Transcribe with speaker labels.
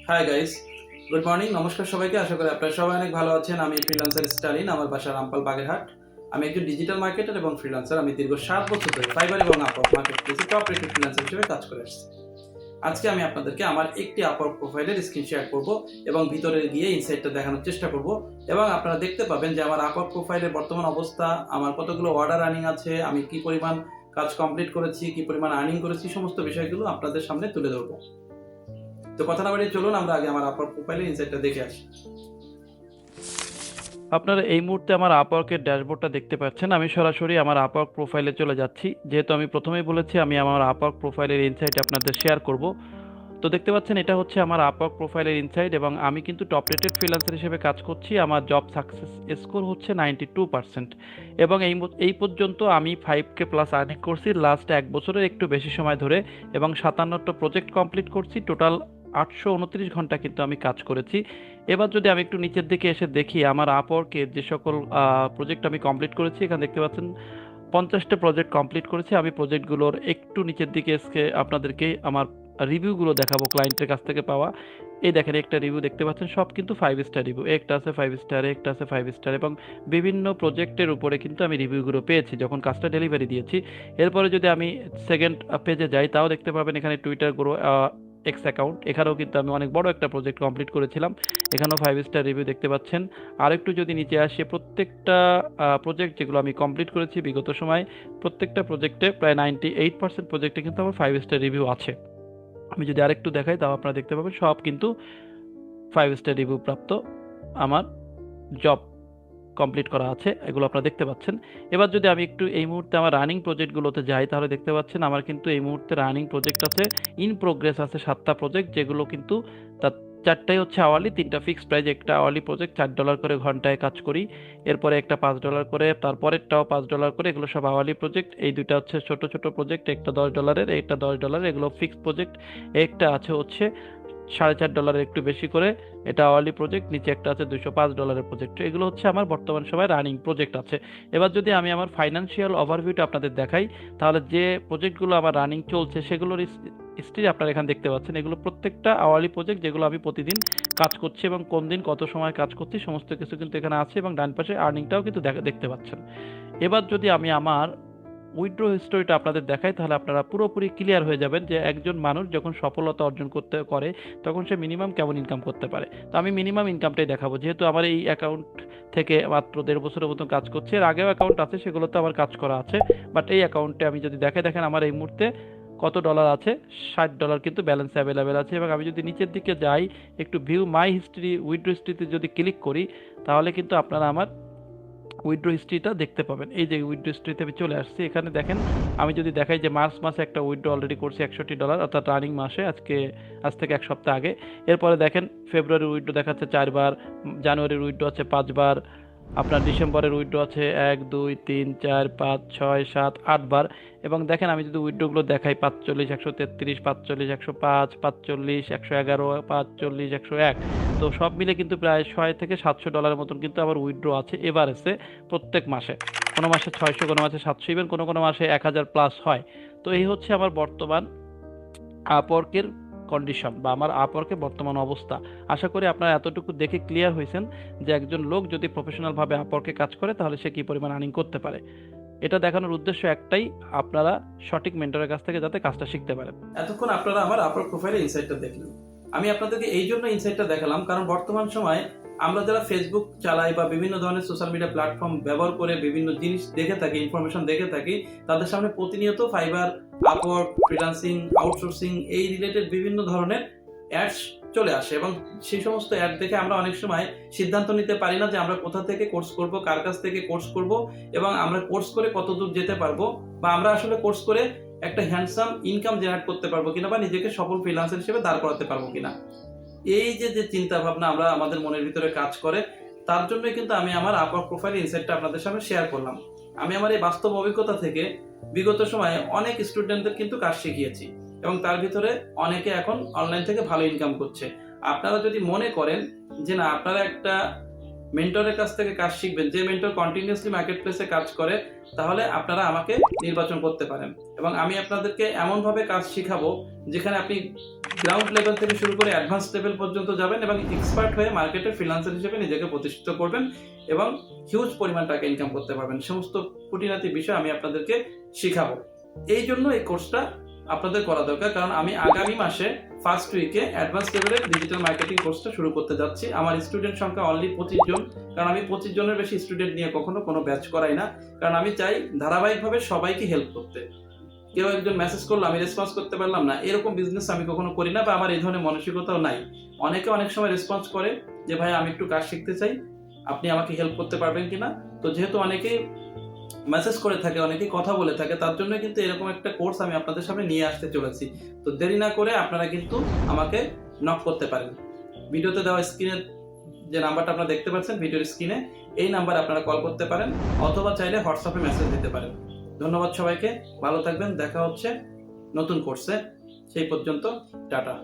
Speaker 1: Hi guys, good morning. নমস্কার সবাইকে। আশা করি আপনারা সবাই অনেক ভালো আছেন। আমি ফ্রিল্যান্সার স্টালিন। আমার বাসা রামপাল বাগেরহাট। আমি একজন ডিজিটাল মার্কেটার এবং ফ্রিল্যান্সার। আমি দীর্ঘ ৭ বছর ধরে ফাইবার এবং আপওয়ার্ক মার্কেট প্লেসে টপ রেটেড ফ্রিল্যান্সার হিসেবে কাজ করে আসছি। আজকে আমি আপনাদেরকে আমার একটি আপওয়ার্ক প্রোফাইলের স্ক্রিন শেয়ার করব এবং ভিতরে গিয়ে ইনসাইটটা দেখানোর চেষ্টা করব এবং আপনারা দেখতে পাবেন যে আমার আপওয়ার্ক প্রোফাইলের বর্তমান অবস্থা, আমার কতগুলো অর্ডার রানিং আছে, আমি কি পরিমাণ কাজ কমপ্লিট করেছি, কি পরিমাণ আর্নিং করেছি, সমস্ত বিষয়গুলো আপনাদের সামনে তুলে ধরবো। তো কথা না বাড়িয়ে চলুন আমরা আগে আমার আপওয়ার্ক প্রোফাইলের ইনসাইটটা দেখে আসি।
Speaker 2: আপনারা এই মুহূর্তে আমার আপওয়ার্কের ড্যাশবোর্ডটা দেখতে পাচ্ছেন। আমি সরাসরি আমার আপওয়ার্ক প্রোফাইলে চলে যাচ্ছি, যেহেতু আমি প্রথমেই বলেছি আমি আমার আপওয়ার্ক প্রোফাইলের ইনসাইট আপনাদের শেয়ার করব। তো দেখতে পাচ্ছেন এটা হচ্ছে আমার আপওয়ার্ক প্রোফাইলের ইনসাইট এবং আমি কিন্তু টপ রেটেড ফ্রিল্যান্সার হিসেবে কাজ করছি। আমার জব সাকসেস স্কোর হচ্ছে 92% এবং এই পর্যন্ত আমি 5K প্লাস আর্নিং করছি লাস্ট 1 বছরের একটু বেশি সময় ধরে এবং 57টা প্রজেক্ট কমপ্লিট করছি। টোটাল 829 ঘন্টা কিন্তু আমি কাজ করেছি। এবার যদি আমি একটু নিচের দিকে এসে দেখি আমার আপওয়ার্কের যে সকল প্রজেক্ট আমি কমপ্লিট করেছি, এখানে দেখতে পাচ্ছেন 50টা প্রজেক্ট কমপ্লিট করেছি। আমি প্রজেক্টগুলোর একটু নিচের দিকে এসে আপনাদেরকে আমার রিভিউগুলো দেখাবো ক্লায়েন্টের কাছ থেকে পাওয়া। এই দেখেন একটা রিভিউ দেখতে পাচ্ছেন, সব কিন্তু 5 স্টার রিভিউ। একটা আছে 5 স্টার, একটা আছে 5 স্টার এবং বিভিন্ন প্রজেক্টের উপরে কিন্তু আমি রিভিউগুলো পেয়েছি যখন কাজটা ডেলিভারি দিয়েছি। এরপরে যদি আমি সেকেন্ড পেজে যাই, তাও দেখতে পাবেন এখানে টুইটার গ্রো এক্স অ্যাকাউন্ট, এখানেও কিন্তু আমি অনেক বড় একটা প্রজেক্ট কমপ্লিট করেছিলাম। এখানেও 5 স্টার রিভিউ দেখতে পাচ্ছেন। আরেকটু যদি নিচে আসি, প্রত্যেকটা প্রজেক্ট যেগুলো আমি কমপ্লিট করেছি বিগত সময়, প্রত্যেকটা প্রজেক্টে প্রায় 98% প্রজেক্টে কিন্তু আমার 5 স্টার রিভিউ আছে। আমি যদি আরেকটু দেখাই, তাও আপনারা দেখতে পাবেন সব কিন্তু 5 স্টার রিভিউ প্রাপ্ত আমার জব কমপ্লিট করা আছে, এগুলো আপনারা দেখতে পাচ্ছেন। এবার যদি আমি একটু এই মুহূর্তে আমার রানিং প্রজেক্টগুলোতে যাই, তাহলে দেখতে পাচ্ছেন আমার কিন্তু এই মুহূর্তে রানিং প্রজেক্ট আছে, ইন প্রোগ্রেস আছে 7টা প্রজেক্ট, যেগুলো কিন্তু তার 4টাই হচ্ছে আওয়ারলি, 3টা ফিক্সড প্রাইস। একটা আওয়ারলি প্রজেক্ট $4 করে ঘন্টায় কাজ করি, এরপরে একটা $5 করে, তারপরেরটাও $5 করে, এগুলো সব আওয়ারলি প্রজেক্ট। এই দুইটা হচ্ছে ছোট ছোট প্রজেক্ট, একটা $10, একটা $10, এগুলো ফিক্সড প্রজেক্ট। একটা আছে হচ্ছে $4.5 একটু বেশি করে, এটা আওয়ারলি প্রজেক্ট। নিচে একটা আছে $205 প্রজেক্ট। এগুলো হচ্ছে আমার বর্তমান সময় রানিং প্রজেক্ট আছে। এবার যদি আমি আমার ফাইন্যান্সিয়াল ওভারভিউটা আপনাদের দেখাই, তাহলে যে প্রজেক্টগুলো আমার রানিং চলছে সেগুলোর হিস্ট্রি আপনারা এখানে দেখতে পাচ্ছেন। এগুলো প্রত্যেকটা আওয়ারলি প্রজেক্ট, যেগুলো আমি প্রতিদিন কাজ করছি এবং কোন দিন কত সময় কাজ করছি সমস্ত কিছু কিন্তু এখানে আছে এবং ডান পাশে আর্নিংটাও কিন্তু দেখতে পাচ্ছেন। এবার যদি আমি আমার উইথড্র হিস্টোরিটা আপনাদের দেখাই, তাহলে আপনারা পুরোপুরি ক্লিয়ার হয়ে যাবেন যে একজন মানুষ যখন সফলতা অর্জন করতে করে তখন সে মিনিমাম কেমন ইনকাম করতে পারে। তো আমি মিনিমাম ইনকামটাই দেখাবো, যেহেতু আমার এই অ্যাকাউন্ট থেকে মাত্র 1.5 বছরের মতন কাজ করছে। এর আগেও অ্যাকাউন্ট আছে, সেগুলোতে আমার কাজ করা আছে, বাট এই অ্যাকাউন্টে আমি যদি দেখেন আমার এই মুহূর্তে কত ডলার আছে, $60 কিন্তু ব্যালেন্স অ্যাভেলেবেল আছে। এবং আমি যদি নিচের দিকে যাই, একটু ভিউ মাই হিস্ট্রি, উইথড্র হিস্ট্রিতে যদি ক্লিক করি, তাহলে কিন্তু আপনারা আমার উইথড্র হিস্ট্রিটা দেখতে পাবেন। এই যে উইথড্র হিস্ট্রিতে আমি চলে আসছি, এখানে দেখেন আমি যদি দেখাই যে মার্চ মাসে একটা উইথড্র অলরেডি করছি $61, অর্থাৎ রানিং মাসে, আজ থেকে 1 সপ্তাহ আগে। এরপরে দেখেন ফেব্রুয়ারির উইথড্র দেখাচ্ছে 4 বার, জানুয়ারির উইথড্র আছে 5 বার, আপনার ডিসেম্বরের উইথড্র আছে 1 2 3 4 5 6 7 8 বার। এবং দেখেন আমি যদি উইথড্রগুলো দেখাই, 45, 133, 45, 105, 45, 111, 45, 101, তো সব মিলে কিন্তু প্রায় $600 থেকে $700 মতন কিন্তু আবার উইথড্র আছে এভারেজে প্রত্যেক মাসে। কোনো মাসে 600, কোনো মাসে 700, ইভেন কোনো কোনো মাসে 1000 প্লাস হয়। তো এই হচ্ছে আমার বর্তমান আপওয়ার্কের কন্ডিশন বা আমার আপওয়ার্কের বর্তমান অবস্থা। আশা করি আপনারা এতটুকু দেখে ক্লিয়ার হয়েছেন যে একজন লোক যদি প্রফেশনালভাবে আপওয়ার্কে কাজ করে তাহলে সে কী পরিমাণ আর্নিং করতে পারে। এটা দেখানোর উদ্দেশ্য একটাই, আপনারা সঠিক মেন্টরের কাছ থেকে যাতে কাজটা শিখতে পারেন।
Speaker 1: এতক্ষণ আপনারা আমার আপওয়ার্ক প্রোফাইলের ইনসাইটটা দেখলেন। আমি আপনাদেরকে এই জন্য ইনসাইটটা দেখালাম, কারণ বর্তমান সময়ে আমরা যারা ফেসবুক চালাই বা বিভিন্ন ধরনের সোশ্যাল মিডিয়া প্ল্যাটফর্ম ব্যবহার করে বিভিন্ন জিনিস দেখে থাকি, ইনফরমেশন দেখে থাকি, তাদের সামনে প্রতিনিয়ত ফাইবার, আপওয়ার্ক, ফ্রিল্যান্সিং, আউটসোর্সিং এই রিলেটেড বিভিন্ন ধরনের অ্যাডস চলে আসে এবং সেই সমস্ত অ্যাড দেখে আমরা অনেক সময় সিদ্ধান্ত নিতে পারি না যে আমরা কোথা থেকে কোর্স করব, কার কাছ থেকে কোর্স করব এবং আমরা কোর্স করে কত দূর যেতে পারবো, বা আমরা আসলে কোর্স করে একটা হ্যান্ডসাম ইনকাম জেনারেট করতে পারবো কিনা, বা নিজেকে সফল ফ্রিল্যান্সার হিসেবে দাঁড় করাতে পারবো কিনা। এই যে যে চিন্তা ভাবনা আমরা আমাদের মনের ভিতরে কাজ করে, তার জন্য কিন্তু আমি আমার আপওয়ার্ক প্রোফাইল ইনসাইটটা আপনাদের সামনে শেয়ার করলাম। আমি আমার এই বাস্তব অভিজ্ঞতা থেকে বিগত সময়ে অনেক স্টুডেন্টদের কিন্তু কাজ শিখিয়েছি এবং তার ভিতরে অনেকে এখন অনলাইন থেকে ভালো ইনকাম করছে। আপনারা যদি মনে করেন যে না, আপনারা একটা মেন্টরের কাছ থেকে কাজ শিখবেন, যে মেন্টর কন্টিনিউয়াসলি মার্কেট প্লেসে কাজ করে, তাহলে আপনারা আমাকে নির্বাচন করতে পারেন। এবং আমি আপনাদেরকে এমনভাবে কাজ শিখাবো যেখানে আপনি গ্রাউন্ড লেভেল থেকে শুরু করে অ্যাডভান্স লেভেল পর্যন্ত যাবেন এবং এক্সপার্ট হয়ে মার্কেটে ফ্রিল্যান্সার হিসেবে নিজেকে প্রতিষ্ঠিত করবেন এবং হিউজ পরিমাণ টাকা ইনকাম করতে পারবেন। সমস্ত খুঁটিনাটি বিষয় আমি আপনাদেরকে শিখাবো। এই জন্য এই কোর্সটা আপনাদের করা দরকার, কারণ আমি আগামী মাসে ফার্স্ট উইকে অ্যাডভান্স লেভেলের ডিজিটাল মার্কেটিং কোর্সটা শুরু করতে যাচ্ছি। আমার স্টুডেন্ট সংখ্যা অনলি 25 জন, কারণ আমি 25 জনের বেশি স্টুডেন্ট নিয়ে কখনো কোনো ব্যাচ করাই না, কারণ আমি চাই ধারাবাহিকভাবে সবাইকে হেল্প করতে। কেউ একজন মেসেজ করলো আমি রেসপন্স করতে পারলাম না, এরকম বিজনেস আমি কখনো করি না, বা আমার এই ধরনের মানসিকতাও নাই। অনেকে অনেক সময় রেসপন্স করে যে ভাই আমি একটু কাজ শিখতে চাই, আপনি আমাকে হেল্প করতে পারবেন কিনা। তো যেহেতু অনেকেই মেসেজ করে থাকে, অনেকেই কথা বলে থাকে, তার জন্য কিন্তু এরকম একটা কোর্স আমি আপনাদের সামনে নিয়ে আসতে চলেছি। তো দেরি না করে আপনারা কিন্তু আমাকে নক করতে পারেন। ভিডিওতে দেওয়া স্ক্রিনের যে নাম্বারটা আপনারা দেখতে পাচ্ছেন ভিডিওর স্ক্রিনে, এই নাম্বারে আপনারা কল করতে পারেন অথবা চাইলে হোয়াটসঅ্যাপে মেসেজ দিতে পারেন। ধন্যবাদ সবাইকে, ভালো থাকবেন, দেখা হচ্ছে নতুন কোর্সে। সেই পর্যন্ত টাটা।